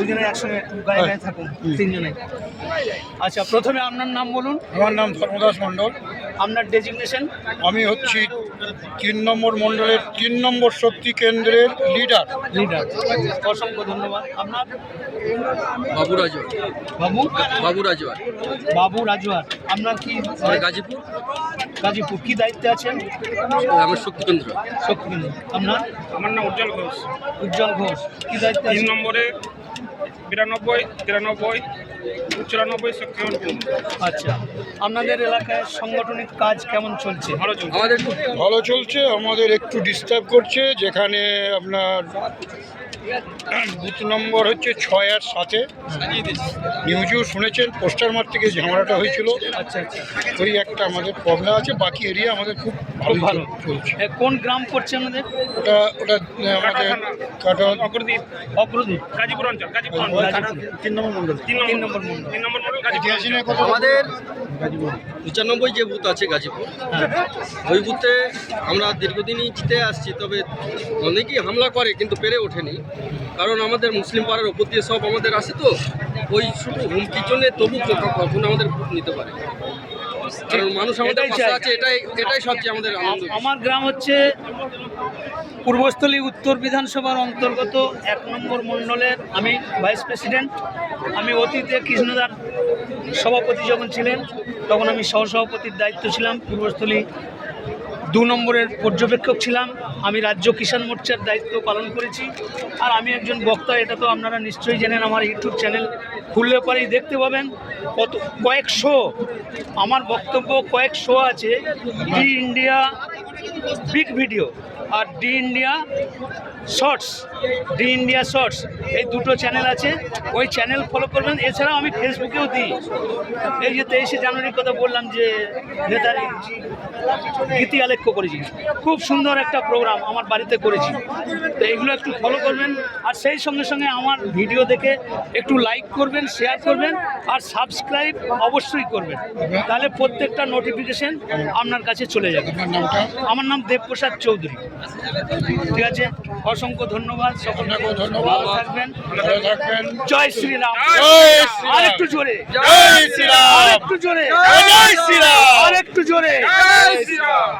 দুজনে একসঙ্গে গায়ে গায়ে থাকুন, তিনজনে। আচ্ছা, প্রথমে আপনার নাম বলুন। আমার নাম ধর্মদাস মণ্ডল। আপনার ডেজিগনেশন? আমি হচ্ছি 3 নম্বর মণ্ডলের 3 নম্বর শক্তি কেন্দ্রের লিডার। অসংখ্য ধন্যবাদ। আপনার? বাবু রাজওয়ার। বাবু রাজওয়ার। বাবু রাজওয়ার। আপনার কি? গাজীপুর। গাজীপুর। কি দায়িত্বে আছেন? আমার শক্তি কেন্দ্র। শক্তি কেন্দ্র। আপনার? আমার নাম উজ্জ্বল ঘোষ। উজ্জ্বল ঘোষ। কি দায়িত্বে 3 আছেন? নম্বরে 92, 93, 94 শক্তি কেন্দ্র। আচ্ছা, আপনাদের এলাকায় সাংগঠনিক কাজ কেমন চলছে? ভালো চলছে। আমাদের ভালো চলছে। আমাদের একটু ডিস্টার্ব করছে, যেখানে আপনার বুথ নম্বর হচ্ছে 6 আর 7-এ। নিউজেও শুনেছেন, পোস্টার মারতে গিয়ে ঝামেলাটা হয়েছিল। আচ্ছা আচ্ছা, ওই একটা আমাদের প্রবলেম আছে। বাকি এরিয়া আমাদের খুব ভালো চলছে। কোন গ্রাম পড়ছে আমাদের? ওটা আমাদের কাটা অগ্রদীপ, অগ্রদীপ, গাজীপুর অঞ্চল, গাজীপুর অঞ্চল। 3 নম্বর মণ্ডল। 3 নম্বর মণ্ডল। 3 নম্বর মণ্ডল গাজীপুর অঞ্চল। আমাদের 95 যে বুথ আছে গাজীপুর, ওই বুথে আমরা দীর্ঘদিনই জিতে আসছি। তবে অনেকেই হামলা করে, কিন্তু পেরে ওঠেনি। কারণ আমাদের মুসলিম পাড়ার ওপর দিয়ে সব আমাদের আসে, তো ওই শুধু হুমকির জন্য তবু কখনো আমাদের ভোট নিতে পারে। কারণ মানুষ আমাদের পাশে আছে, এটাই সবচেয়ে আমাদের আনন্দ। আমার গ্রাম হচ্ছে পূর্বস্থলী উত্তর বিধানসভার অন্তর্গত 1 নম্বর মণ্ডলের আমি ভাইস প্রেসিডেন্ট। আমি অতীতে কৃষ্ণদার সভাপতি যখন ছিলেন, তখন আমি সহসভাপতির দায়িত্ব ছিলাম। পূর্বস্থলী 2 নম্বরের পর্যবেক্ষক ছিলাম। আমি রাজ্য কিষাণ মোর্চার দায়িত্ব পালন করেছি। আর আমি একজন বক্তা, এটা তো আপনারা নিশ্চয়ই জানেন। আমার ইউটিউব চ্যানেল খুললে পরেই দেখতে পাবেন কয়েকশো আমার বক্তব্য, কয়েকশো আছে। ডি ইন্ডিয়া বিগ ভিডিও আর ডি ইন্ডিয়া শর্টস, এই দুটো চ্যানেল আছে। ওই চ্যানেল ফলো করবেন। এছাড়াও আমি ফেসবুকেও দিই। এই যে 23শে জানুয়ারির কথা বললাম, যে নেতাজি গীতি আলেখ্য করেছি, খুব সুন্দর একটা প্রোগ্রাম আমার বাড়িতে করেছি। তো এইগুলো একটু ফলো করবেন। আর সেই সঙ্গে সঙ্গে আমার ভিডিও দেখে একটু লাইক করবেন, শেয়ার করবেন, আর সাবস্ক্রাইব অবশ্যই করবেন। তাহলে প্রত্যেকটা নোটিফিকেশন আপনার কাছে চলে যাবে। আমার নাম দেবপ্রসাদ চৌধুরী। ঠিক আছে, অসংখ্য ধন্যবাদ। সকলকে ধন্যবাদ। থাকবেন, ভালো থাকবেন। জয় শ্রীরাম। আর একটু জোরে, জয় শ্রীরাম। আর একটু জোরে, জয় শ্রীরাম। আর একটু জোরে। জয় শ্রীরাম।